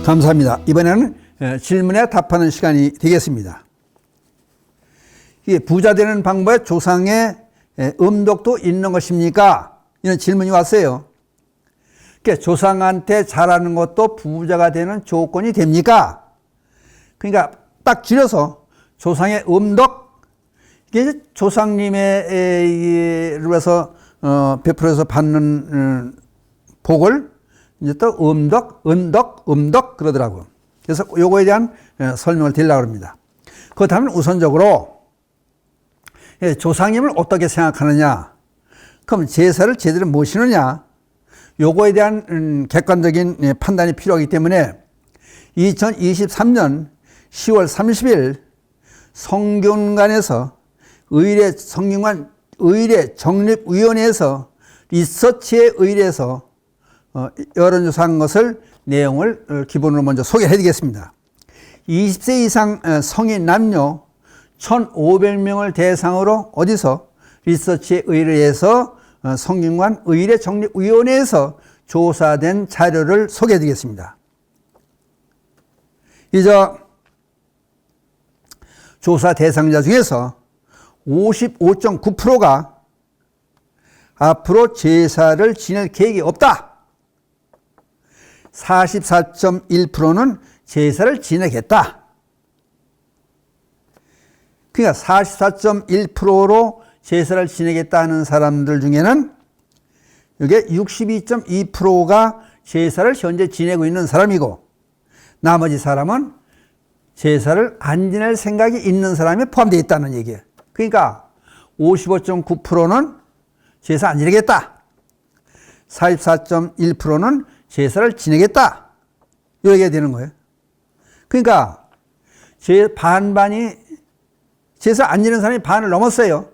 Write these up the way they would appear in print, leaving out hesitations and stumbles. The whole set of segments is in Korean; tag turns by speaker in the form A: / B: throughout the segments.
A: 감사합니다. 이번에는 질문에 답하는 시간이 되겠습니다. 이게 부자 되는 방법에 조상의 음덕도 있는 것입니까? 이런 질문이 왔어요. 그러니까 조상한테 잘하는 것도 부자가 되는 조건이 됩니까? 그러니까 딱 줄여서 조상의 음덕, 이게 이제 조상님의 그래서 베풀어서 받는 복을 이제 또 음덕 그러더라고요. 그래서 요거에 대한 설명을 드리려고 합니다. 그렇다면 우선적으로 조상님을 어떻게 생각하느냐, 그럼 제사를 제대로 모시느냐, 요거에 대한 객관적인 판단이 필요하기 때문에 2023년 10월 30일 성균관에서 성균관 의례정립위원회에서 리서치에 의뢰해서 여론조사한 것을 내용을 기본으로 먼저 소개해 드리겠습니다. 20세 이상 성인 남녀 1,500명을 대상으로 어디서 리서치에 의뢰해서 성균관 의례정립위원회에서 조사된 자료를 소개해 드리겠습니다. 이제 조사 대상자 중에서 55.9%가 앞으로 제사를 지낼 계획이 없다. 44.1%는 제사를 지내겠다. 그러니까 44.1%로 제사를 지내겠다는 사람들 중에는 이게 62.2%가 제사를 현재 지내고 있는 사람이고, 나머지 사람은 제사를 안 지낼 생각이 있는 사람이 포함되어 있다는 얘기예요. 그러니까 55.9%는 제사 안 지내겠다. 44.1%는 제사를 지내겠다. 이 얘기가 되는 거예요. 그러니까 반반이 제사 안 지내는 사람이 반을 넘었어요.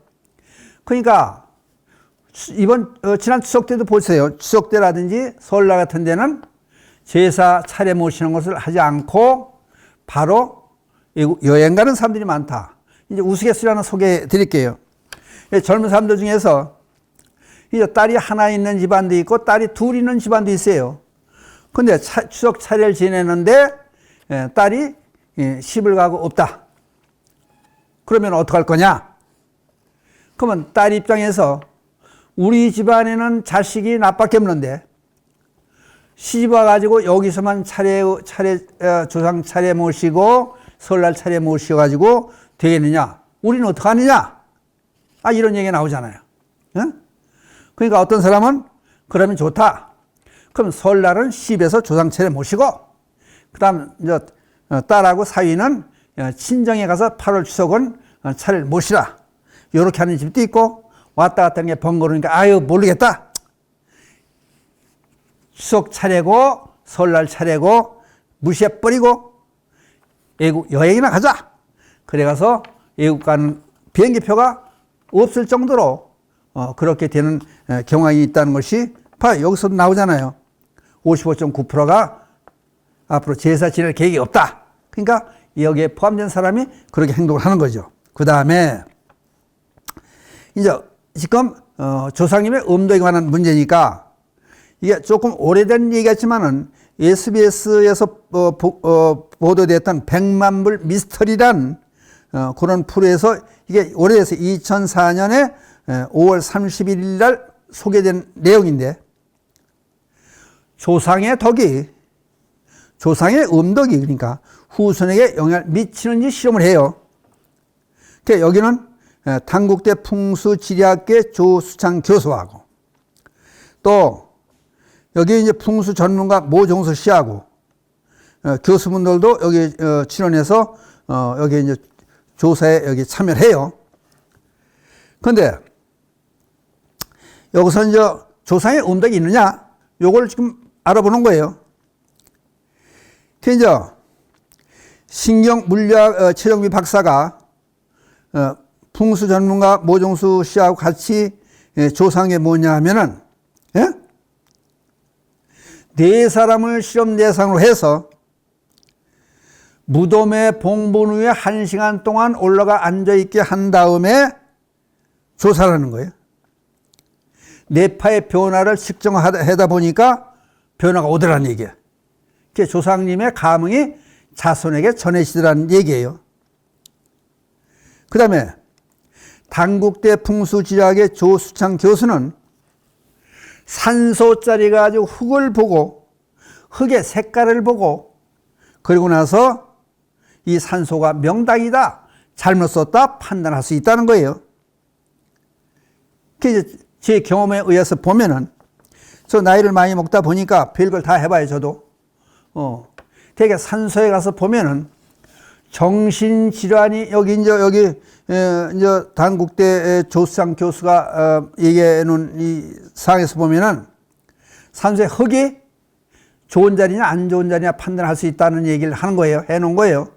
A: 그러니까 지난 추석 때도 보세요. 추석 때라든지 설날 같은 데는 제사 차례 모시는 것을 하지 않고 바로 여행 가는 사람들이 많다. 이제 우스갯소리 하나 소개해 드릴게요. 젊은 사람들 중에서 이제 딸이 하나 있는 집안도 있고 딸이 둘 있는 집안도 있어요. 근데 추석 차례를 지내는데 딸이 시집을 가고 없다. 그러면 어떡할 거냐? 그러면 딸 입장에서 우리 집안에는 자식이 나밖에 없는데 시집 와가지고 여기서만 조상 차례 모시고 설날 차례 모셔가지고 되겠느냐? 우리는 어떡하느냐? 이런 얘기가 나오잖아요. 응? 그러니까 어떤 사람은 그러면 좋다. 그럼 설날은 시집에서 조상 차례 모시고, 그 다음 이제 딸하고 사위는 친정에 가서 8월 추석은 차례를 모시라. 이렇게 하는 집도 있고, 왔다 갔다 하는 게 번거로우니까 모르겠다. 추석 차례고 설날 차례고 무시해버리고 외국 여행이나 가자. 그래가서 외국 가는 비행기표가 없을 정도로 그렇게 되는 경향이 있다는 것이 바로 여기서 나오잖아요. 55.9%가 앞으로 제사 지낼 계획이 없다. 그러니까 여기에 포함된 사람이 그렇게 행동을 하는 거죠. 그 다음에 이제 지금 조상님의 음덕에 관한 문제니까 이게 조금 오래된 얘기 같지만은 SBS에서 보도됐던 100만불 미스터리란 그런 프로에서 이게 오래돼서 2004년에 5월 31일 날 소개된 내용인데, 조상의 덕이, 조상의 음덕이 그러니까 후손에게 영향을 미치는지 실험을 해요. 그러니까 여기는 단국대 풍수지리학계 조수창 교수하고 또 여기 이제 풍수 전문가 모종수 씨하고 교수분들도 여기 출연해서 여기 이제 조사에 여기 참여를 해요. 그런데 여기서 이제 조상의 음덕이 있느냐? 요걸 지금 알아보는 거예요. 이제 신경물리학 최정비 박사가 풍수 전문가 모종수 씨하고 같이 조사한 게 뭐냐 하면은, 네 사람을 실험 대상으로 해서 무덤에 봉분 후에 1시간 동안 올라가 앉아있게 한 다음에 조사를 하는 거예요. 뇌파의 변화를 측정하다 보니까 변화가 오더라는 얘기야. 그게 조상님의 감흥이 자손에게 전해지더라는 얘기예요. 그 다음에 단국대 풍수지리학의 조수창 교수는 산소짜리 가지고 흙을 보고 흙의 색깔을 보고 그리고 나서 이 산소가 명당이다, 잘못 썼다 판단할 수 있다는 거예요. 제 경험에 의해서 보면은 저 나이를 많이 먹다 보니까 별걸 다 해봐요, 저도. 되게 산소에 가서 보면은 정신질환이 여기 단국대 조수창 교수가 얘기해 놓은 이 사항에서 보면은 산소의 흙이 좋은 자리냐 안 좋은 자리냐 판단할 수 있다는 얘기를 하는 거예요. 해 놓은 거예요.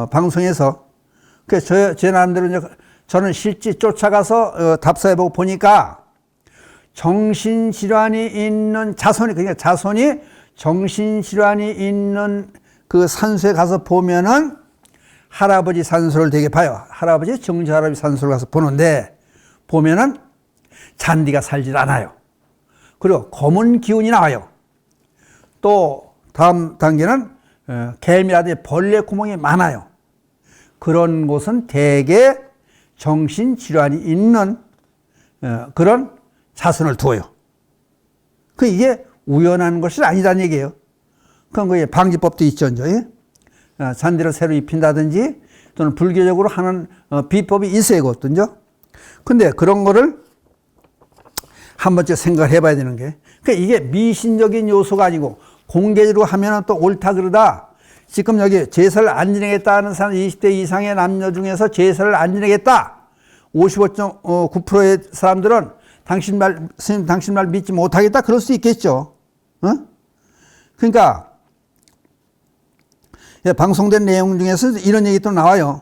A: 방송에서. 그래서 제 나름대로 이제 저는 실제 쫓아가서 답사해보고 보니까 정신질환이 있는 자손이, 그러니까 자손이 정신질환이 있는 그 산소에 가서 보면은 할아버지 산소를 되게 봐요. 할아버지, 정지할아버지 산소를 가서 보는데 보면은 잔디가 살질 않아요. 그리고 검은 기운이 나와요. 또 다음 단계는 개미라든지 벌레 구멍이 많아요. 그런 곳은 대개 정신질환이 있는 그런 자손을 두어요. 이게 우연한 것이 아니다는 얘기예요. 그럼 그게 방지법도 있죠, 이제. 잔디를 새로 입힌다든지 또는 불교적으로 하는 비법이 있어요, 그것도죠. 근데 그런 거를 한 번쯤 생각을 해봐야 되는 게, 그러니까 이게 미신적인 요소가 아니고 공개적으로 하면 또 옳다 그러다. 지금 여기 제사를 안 지내겠다 하는 사람 20대 이상의 남녀 중에서 제사를 안 지내겠다 55.9%의 사람들은 당신 말 믿지 못하겠다 그럴 수 있겠죠. 그러니까 방송된 내용 중에서 이런 얘기 또 나와요.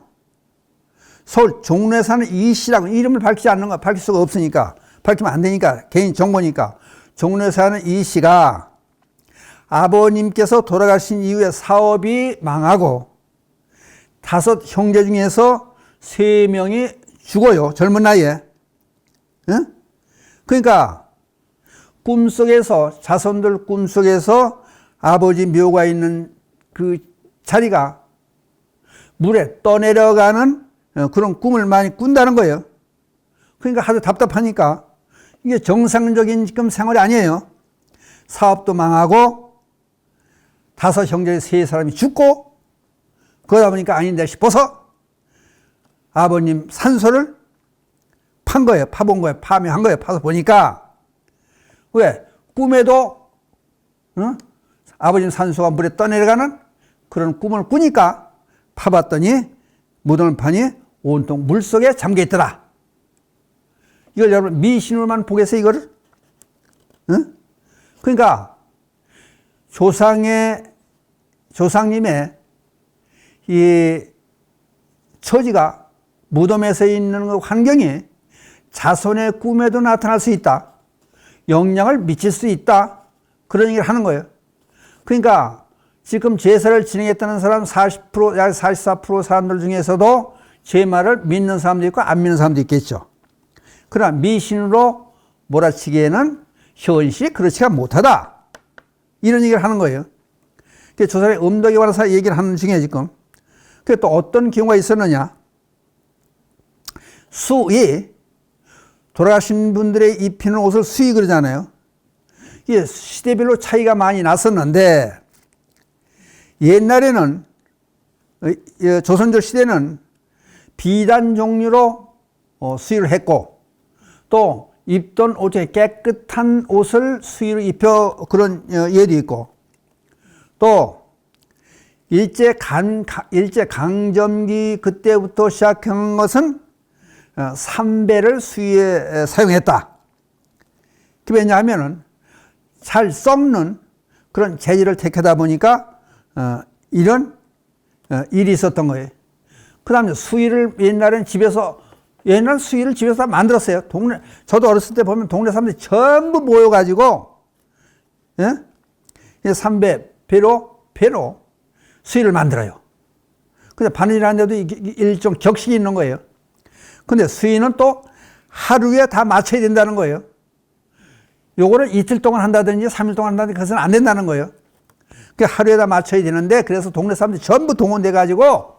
A: 서울 종로에 사는 이 씨라고, 이름을 밝히지 않는 거, 밝힐 수가 없으니까, 밝히면 안 되니까, 개인 정보니까. 종로에 사는 이 씨가 아버님께서 돌아가신 이후에 사업이 망하고 5 형제 중에서 3명이 죽어요. 젊은 나이에. 그러니까 꿈속에서, 자손들 꿈속에서 아버지 묘가 있는 그 자리가 물에 떠내려가는 그런 꿈을 많이 꾼다는 거예요. 그러니까 하도 답답하니까 이게 정상적인 지금 생활이 아니에요. 사업도 망하고 5 형제 3사람이 죽고 그러다 보니까 아닌데 싶어서 아버님 산소를 판 거예요. 파본 거예요. 파묘한 거예요. 파서 보니까 왜? 꿈에도 아버님 산소가 물에 떠내려가는 그런 꿈을 꾸니까 파봤더니 무덤을 파니 온통 물속에 잠겨 있더라. 이걸 여러분 미신으로만 보겠어요, 이거를? 그러니까 조상님의 이 처지가 무덤에서 있는 그 환경이 자손의 꿈에도 나타날 수 있다. 영향을 미칠 수 있다. 그런 얘기를 하는 거예요. 그러니까 지금 제사를 진행했다는 사람 40%, 약 44% 사람들 중에서도 제 말을 믿는 사람도 있고 안 믿는 사람도 있겠죠. 그러나 미신으로 몰아치기에는 현실이 그렇지가 못하다. 이런 얘기를 하는 거예요. 조상의 음덕에 관해서 얘기를 하는 중에 지금. 또 어떤 경우가 있었느냐. 수이, 돌아가신 분들의 입히는 옷을 수이 그러잖아요. 이게 시대별로 차이가 많이 났었는데, 옛날에는, 조선조 시대는 비단 종류로 수의를 했고, 또 입던 옷에 깨끗한 옷을 수의로 입혀 그런 예도 있고, 또 일제강점기 그때부터 시작한 것은 삼배를 수의에 사용했다. 왜냐하면 잘 썩는 그런 재질을 택하다 보니까 이런 일이 있었던 거예요. 그 다음에 수의를 옛날 수의를 집에서 만들었어요. 저도 어렸을 때 보면 동네 사람들이 전부 모여가지고, 삼배, 배로 수의를 만들어요. 근데 바느질하는 데도 일종 격식이 있는 거예요. 근데 수의는 또 하루에 다 맞춰야 된다는 거예요. 요거를 이틀 동안 한다든지 3일 동안 한다든지 그것은 안 된다는 거예요. 그 하루에다 맞춰야 되는데, 그래서 동네 사람들이 전부 동원돼 가지고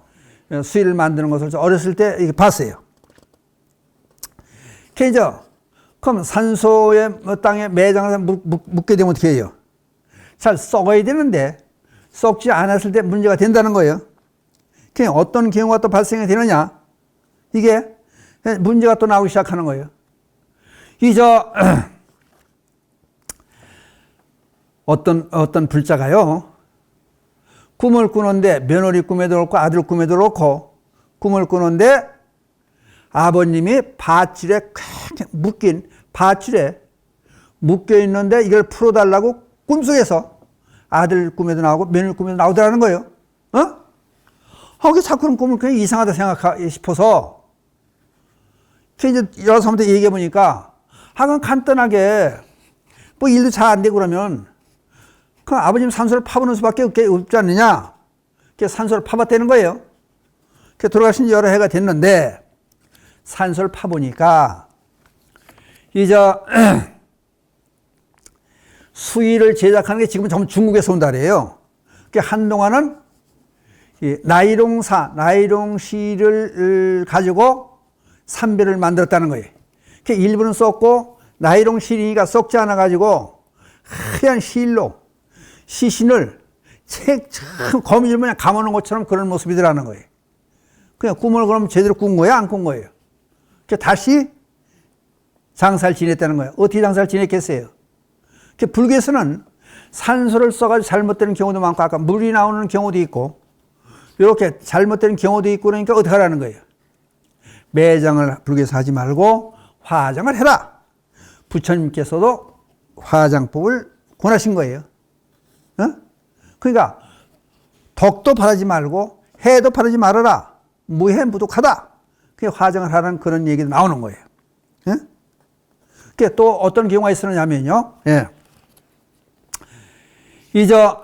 A: 수의를 만드는 것을 어렸을 때 이렇게 봤어요. 그럼 산소에 땅에 매장을 묻게 되면 어떻게 해요? 잘 썩어야 되는데 썩지 않았을 때 문제가 된다는 거예요. 그냥 어떤 경우가 또 발생이 되느냐? 이게 문제가 또 나오기 시작하는 거예요. 어떤 불자가요, 꿈을 꾸는데 며느리 꿈에도 그렇고 아들 꿈에도 그렇고 꿈을 꾸는데 아버님이 밧줄에 묶인 밧줄에 묶여 있는데 이걸 풀어달라고 꿈속에서 아들 꿈에도 나오고 며느리 꿈에도 나오더라는 거예요. 이게 자꾸 그런 꿈을 그냥 이상하다 싶어서 이제 여러 사람한테 얘기해 보니까 그건 간단하게 뭐 일도 잘 안 되고 그러면 그 아버님 산소를 파보는 수밖에 없지 않느냐. 산소를 파봤다는 거예요. 돌아가신 지 여러 해가 됐는데 산소를 파보니까 이제 수의를 제작하는 게 지금은 전부 중국에서 온다 그래요. 한동안은 나일론 실을 가지고 삼배를 만들었다는 거예요. 일부는 썼고 나일론 실이니까 썩지 않아 가지고 하얀 실로 시신을 거미줄 그냥 감아놓은 것처럼 그런 모습이더라는 거예요. 그냥 꿈을 그럼 제대로 꾼 거예요? 안 꾼 거예요? 다시 장사를 지냈다는 거예요. 어떻게 장사를 지냈겠어요? 불교에서는 산소를 써가지고 잘못되는 경우도 많고, 아까 물이 나오는 경우도 있고, 이렇게 잘못되는 경우도 있고, 그러니까 어떻게 하라는 거예요? 매장을 불교에서 하지 말고 화장을 해라. 부처님께서도 화장법을 권하신 거예요. 그러니까 덕도 바라지 말고 해도 바라지 말아라. 무해 무독하다. 화장을 하라는 그런 얘기도 나오는 거예요. 또 어떤 경우가 있었냐면요. 이거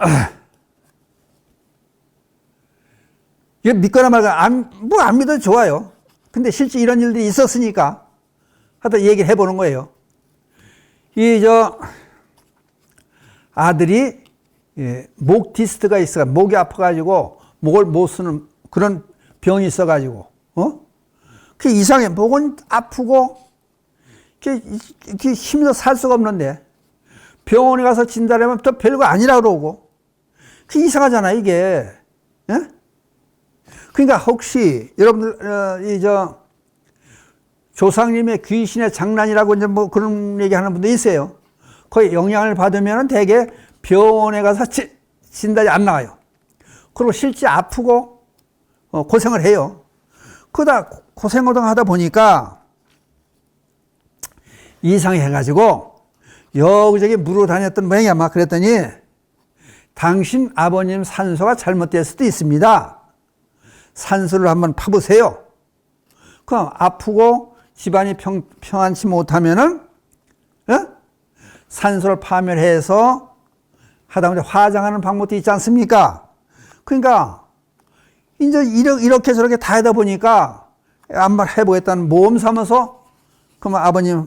A: 믿거나 말거나 안 믿어도 좋아요. 근데 실제 이런 일들이 있었으니까 하여튼 얘기를 해보는 거예요. 아들이 목 디스트가 있어, 목이 아파가지고 목을 못 쓰는 그런 병이 있어가지고, 그 이상해. 목은 아프고, 이렇게 힘들어 살 수가 없는데, 병원에 가서 진단하면 또 별거 아니라 그러고, 그 이상하잖아, 이게. 그러니까 혹시, 여러분들, 조상님의 귀신의 장난이라고 이제 뭐 그런 얘기 하는 분도 있어요. 거의 영향을 받으면 되게 병원에 가서 진단이 안 나와요. 그리고 실제 아프고 고생을 해요. 그러다 고생을 하다 보니까 이상해가지고 여기저기 물어 다녔던 모양이야. 막 그랬더니 당신 아버님 산소가 잘못될 수도 있습니다. 산소를 한번 파보세요. 그럼 아프고 집안이 평안치 못하면은 산소를 파멸해서 하다못해 화장하는 방법도 있지 않습니까? 그러니까 이제 이렇게 저렇게 다 하다 보니까 한번 해보겠다는 모험 삼아서 그러면 아버님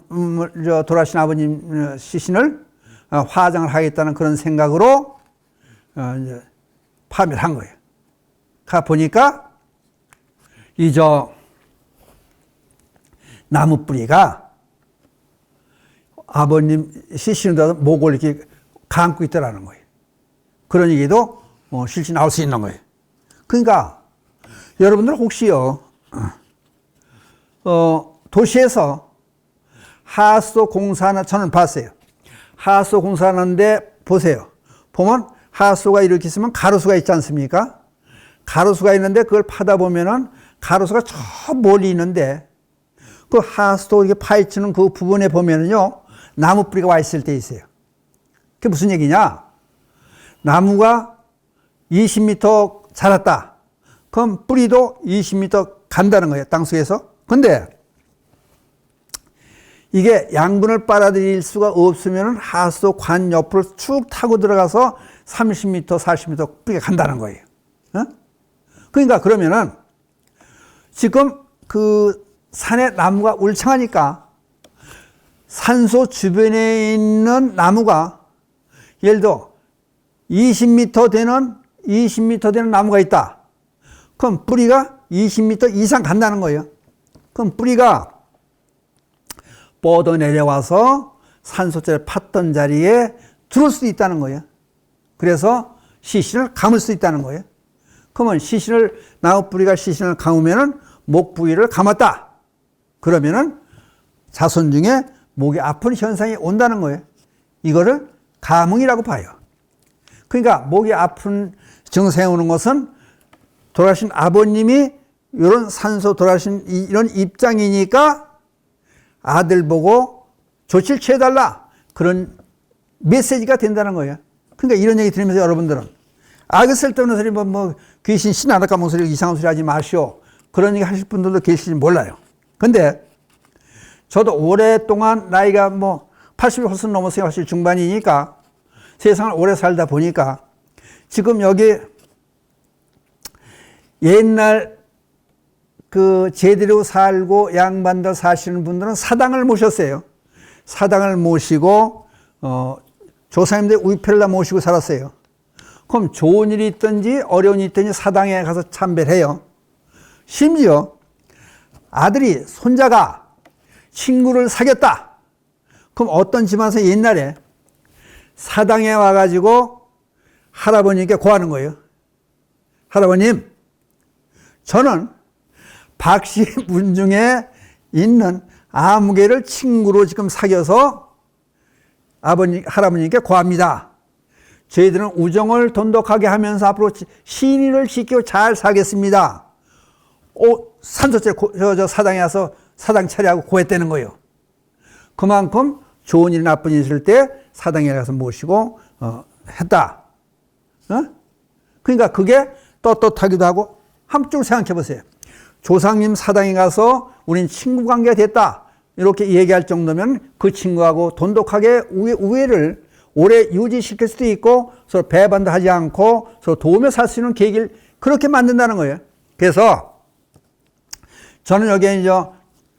A: 돌아가신 아버님 시신을 화장을 하겠다는 그런 생각으로 이제 파멸한 거예요. 가 보니까 나무 뿌리가 아버님 시신으로 목을 이렇게 감고 있더라는 거예요. 그런 얘기도 실제 나올 수 있는 거예요. 그러니까 여러분들 혹시요, 도시에서 하수 공사나 저는 봤어요. 하수 공사하는데 보세요. 보면 하수가 이렇게 있으면 가로수가 있지 않습니까? 가로수가 있는데 그걸 파다 보면은 가로수가 저 멀리 있는데 그 하수도 이렇게 파헤치는 그 부분에 보면은요, 나무 뿌리가 와 있을 때 있어요. 그게 무슨 얘기냐? 나무가 20m 자랐다. 그럼 뿌리도 20m 간다는 거예요, 땅속에서. 근데 이게 양분을 빨아들일 수가 없으면 하수 관 옆으로 쭉 타고 들어가서 30m, 40m 뿌리가 간다는 거예요. 그러니까 그러면은 지금 그 산에 나무가 울창하니까 산소 주변에 있는 나무가 예를 들어 20m 되는 나무가 있다. 그럼 뿌리가 20m 이상 간다는 거예요. 그럼 뿌리가 뻗어 내려와서 산소철을 팠던 자리에 들어올 수도 있다는 거예요. 그래서 시신을 감을 수 있다는 거예요. 그러면 나무 뿌리가 시신을 감으면은 목 부위를 감았다. 그러면은 자손 중에 목이 아픈 현상이 온다는 거예요. 이거를 감흥이라고 봐요. 그러니까 목이 아픈 증상이 오는 것은 돌아가신 아버님이 이런 산소 돌아가신 이런 입장이니까 아들 보고 조치를 취해달라. 그런 메시지가 된다는 거예요. 그러니까 이런 얘기 들으면서 여러분들은 그 쓸데없는 소리 뭐 귀신 신하다까 뭔 소리 이상한 소리 하지 마시오. 그런 얘기 하실 분들도 계실지 몰라요. 근데 저도 오랫동안 나이가 뭐 80이 훨씬 넘었어요. 사실 중반이니까 세상을 오래 살다 보니까 지금 여기 옛날 그 제대로 살고 양반들 사시는 분들은 사당을 모셨어요. 사당을 모시고 조상님들 우편을 모시고 살았어요. 그럼 좋은 일이 있든지 어려운 일이 있든지 사당에 가서 참배를 해요. 심지어 아들이 손자가 친구를 사귀었다. 그럼 어떤 집안에서 옛날에 사당에 와가지고 할아버님께 고하는 거예요. 할아버님, 저는 박씨 문중에 있는 아무개를 친구로 지금 사귀어서 할아버님께 고합니다. 저희들은 우정을 돈독하게 하면서 앞으로 신의를 지키고 잘 살겠습니다. 산소째 저 사당에 와서 사당 차례하고 고했다는 거예요. 그만큼 좋은 일 나쁜 일 있을 때 사당에 가서 모시고 했다. 그러니까 그게 떳떳하기도 하고 한쪽으로 생각해 보세요. 조상님 사당에 가서 우린 친구 관계가 됐다. 이렇게 얘기할 정도면 그 친구하고 돈독하게 우애를 오래 유지시킬 수도 있고 서로 배반도 하지 않고 서로 도우며 살 수 있는 계기를 그렇게 만든다는 거예요. 그래서 저는 여기에 이제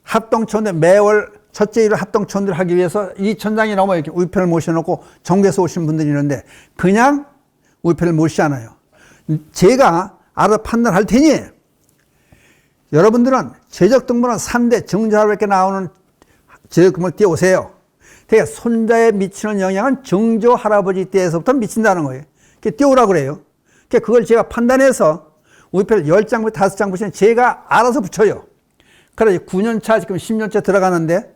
A: 합동천대 매월 첫째 일을 합동천대를 하기 위해서 2천장이 넘어 이렇게 우편을 모셔놓고 전국에서 오신 분들이 있는데 그냥 우편을 모시지 않아요. 제가 알아 판단할 테니 여러분들은 제적등본은 3대 정조할아버지께 나오는 제적등본을 띄워오세요. 그러니까 손자에 미치는 영향은 정조 할아버지 때에서부터 미친다는 거예요. 그게 띄우라고 그래요. 그러니까 그걸 제가 판단해서 우편을 10장부터 5장 붙이면 제가 알아서 붙여요. 그래서 9년차 지금 10년째 들어가는데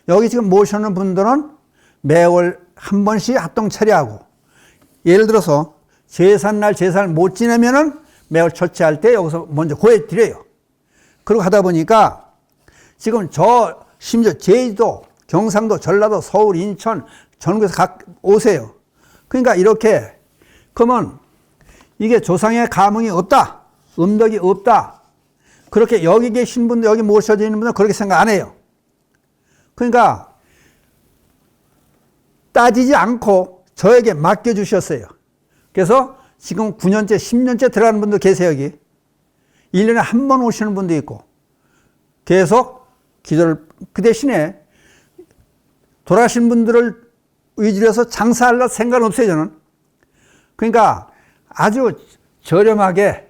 A: 여기 지금 모셔놓은 분들은 매월 한 번씩 합동 차례하고 예를 들어서 제삿날 제사를 못 지내면은 매월 첫째 할 때 여기서 먼저 고해드려요. 그러고 하다 보니까 지금 심지어 제주도, 경상도, 전라도, 서울, 인천, 전국에서 각 오세요. 그러니까 이렇게 그러면 이게 조상의 감흥이 없다. 음덕이 없다. 그렇게 여기 계신 분들, 여기 모셔져 있는 분들은 그렇게 생각 안 해요. 그러니까 따지지 않고 저에게 맡겨주셨어요. 그래서 지금 9년째, 10년째 들어가는 분도 계세요, 여기. 1년에 한 번 오시는 분도 있고. 계속 기도를, 그 대신에 돌아가신 분들을 위주로 해서 장사할 생각은 없어요, 저는. 그러니까 아주 저렴하게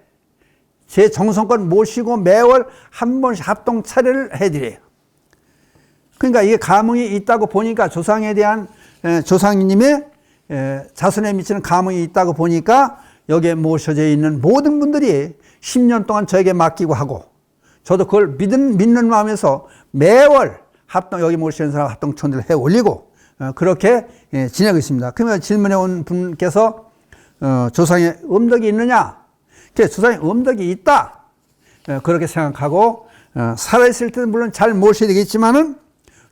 A: 제 정성껏 모시고 매월 한 번씩 합동 차례를 해드려요. 그러니까 이게 감흥이 있다고 보니까 조상에 대한 조상님의 자손에 미치는 감흥이 있다고 보니까 여기에 모셔져 있는 모든 분들이 10년 동안 저에게 맡기고 하고 저도 그걸 믿는 마음에서 매월 여기 모시는 사람 합동천대를 해 올리고 그렇게 지내고 있습니다. 그러면 질문해 온 분께서 조상의 음덕이 있느냐? 조상의 음덕이 있다. 그렇게 생각하고 살아있을 때는 물론 잘 모셔야 되겠지만은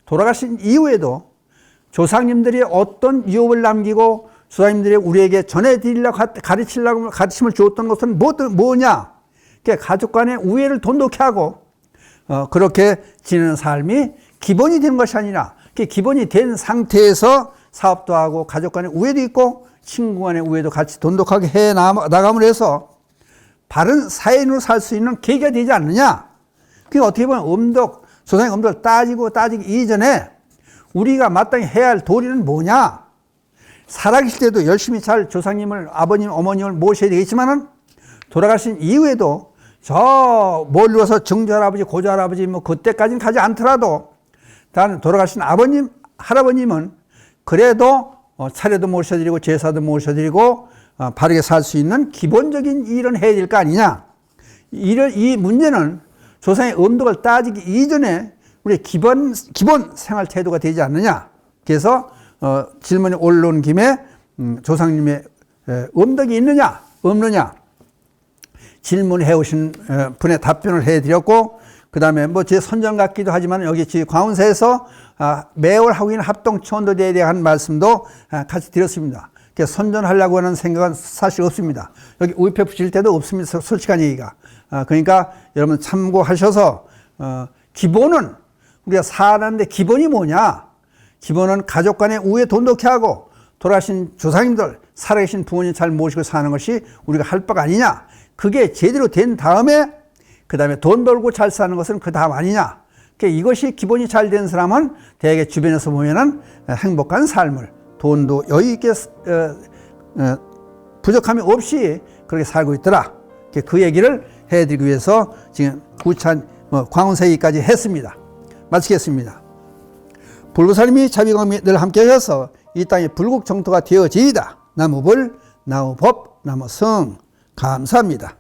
A: 돌아가신 이후에도 조상님들이 어떤 유업을 남기고 조상님들이 우리에게 전해드리려고 가르침을 주었던 것은 뭐냐? 가족 간의 우애를 돈독히 하고 그렇게 지내는 삶이 기본이 되는 것이 아니라 기본이 된 상태에서 사업도 하고 가족 간의 우애도 있고 친구 간의 우애도 같이 돈독하게 해 나감을 해서 바른 사인으로 살 수 있는 계기가 되지 않느냐. 그게 어떻게 보면 조상의 음덕을 따지기 이전에 우리가 마땅히 해야 할 도리는 뭐냐. 살아계실 때도 열심히 잘 조상님을, 아버님, 어머님을 모셔야 되겠지만은 돌아가신 이후에도 저 멀리 와서 증조할아버지, 고조할아버지 뭐 그때까지는 가지 않더라도 단 돌아가신 아버님, 할아버님은 그래도 차례도 모셔드리고 제사도 모셔드리고 바르게 살 수 있는 기본적인 일은 해야 될 거 아니냐. 이 문제는 조상의 음덕을 따지기 이전에 우리 기본 생활 태도가 되지 않느냐. 그래서 질문이 올라온 김에 조상님의 음덕이 있느냐 없느냐 질문해 오신 분의 답변을 해드렸고, 그 다음에 뭐 제 선전 같기도 하지만 여기 광운사에서 매월 하고 있는 합동천도제에 대한 말씀도 같이 드렸습니다. 그래서 선전하려고 하는 생각은 사실 없습니다. 여기 우입해 붙일 때도 없습니다. 솔직한 얘기가. 그러니까 여러분 참고하셔서 기본은 우리가 사는데 기본이 뭐냐? 기본은 가족 간의 우애 돈독히 하고 돌아가신 조상님들, 살아계신 부모님 잘 모시고 사는 것이 우리가 할 바가 아니냐? 그게 제대로 된 다음에 그 다음에 돈 벌고 잘 사는 것은 그 다음 아니냐? 그러니까 이것이 기본이 잘 된 사람은 대개 주변에서 보면은 행복한 삶을, 돈도 여유 있게 부족함이 없이 그렇게 살고 있더라. 그 얘기를 해드리기 위해서 지금 광운사 얘기까지 했습니다. 마치겠습니다. 불보살님이 자비광명이 늘 함께하셔서 이 땅이 불국정토가 되어지이다. 나무불, 나무법, 나무성. 감사합니다.